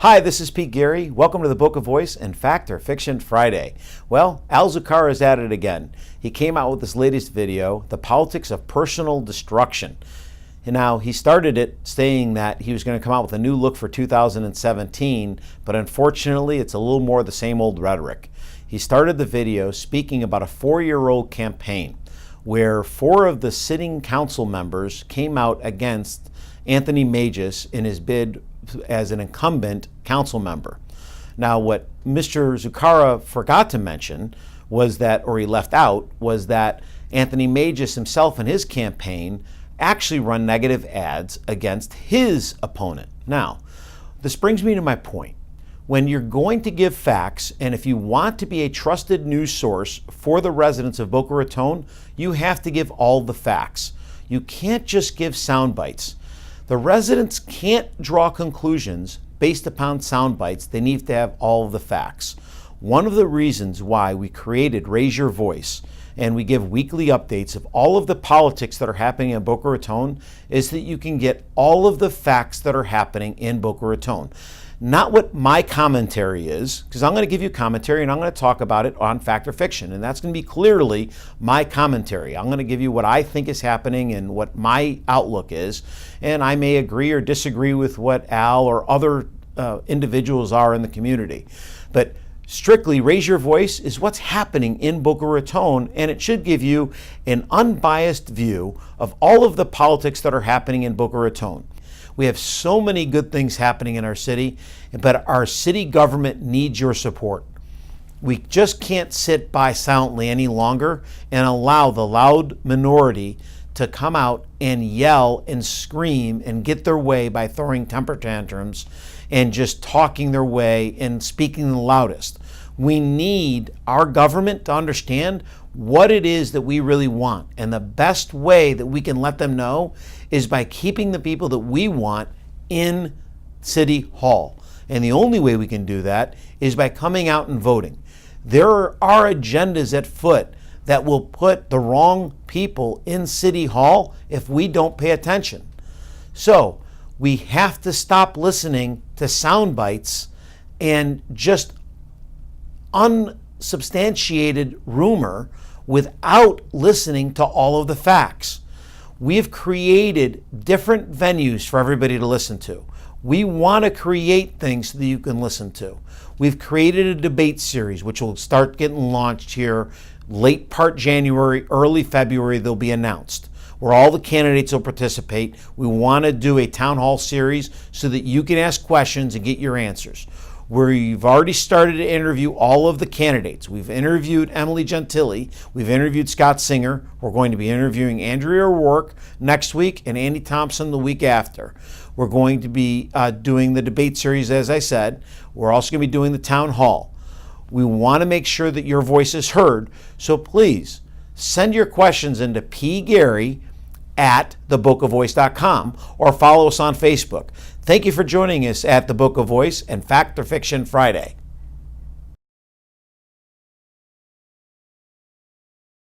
Hi, this is Pete Gary. Welcome to the Boca Voice and Fact or Fiction Friday. Well, Al Zuccara is at it again. He came out with this latest video, The Politics of Personal Destruction. And now, he started it saying that he was going to come out with a new look for 2017, but unfortunately, it's a little more of the same old rhetoric. He started the video speaking about a 4-year-old campaign where 4 of the sitting council members came out against Anthony Magus in his bid as an incumbent council member. Now, what Mr. Zuccara forgot to mention was that, or he left out, was that Anthony Magus himself and his campaign actually run negative ads against his opponent. Now, this brings me to my point. When you're going to give facts, and if you want to be a trusted news source for the residents of Boca Raton, you have to give all the facts. You can't just give sound bites. The residents can't draw conclusions based upon sound bites. They need to have all of the facts. One of the reasons why we created Raise Your Voice and we give weekly updates of all of the politics that are happening in Boca Raton is that you can get all of the facts that are happening in Boca Raton. Not what my commentary is, because I'm going to give you commentary and I'm going to talk about it on Fact or Fiction, and that's going to be clearly my commentary. I'm going to give you what I think is happening and what my outlook is, and I may agree or disagree with what Al or other individuals are in the community. But strictly, Raise Your Voice is what's happening in Boca Raton, and it should give you an unbiased view of all of the politics that are happening in Boca Raton. We have so many good things happening in our city, but our city government needs your support. We just can't sit by silently any longer and allow the loud minority to come out and yell and scream and get their way by throwing temper tantrums and just talking their way and speaking the loudest. We need our government to understand what it is that we really want. And the best way that we can let them know is by keeping the people that we want in City Hall. And the only way we can do that is by coming out and voting. There are agendas at foot that will put the wrong people in City Hall if we don't pay attention. So we have to stop listening to sound bites and just unsubstantiated rumor without listening to all of the facts. We've created different venues for everybody to listen to. We want to create things so that you can listen to. We've created a debate series which will start getting launched here late part January, early February. They'll be announced where all the candidates will participate. We want to do a town hall series so that you can ask questions and get your answers. We've already started to interview all of the candidates. We've interviewed Emily Gentili. We've interviewed Scott Singer. We're going to be interviewing Andrea O'Rourke next week and Andy Thompson the week after. We're going to be doing the debate series, as I said. We're also going to be doing the town hall. We want to make sure that your voice is heard. So please send your questions into pgary@thebocavoice.com or follow us on Facebook. Thank you for joining us at the Boca Voice and Fact or Fiction Friday.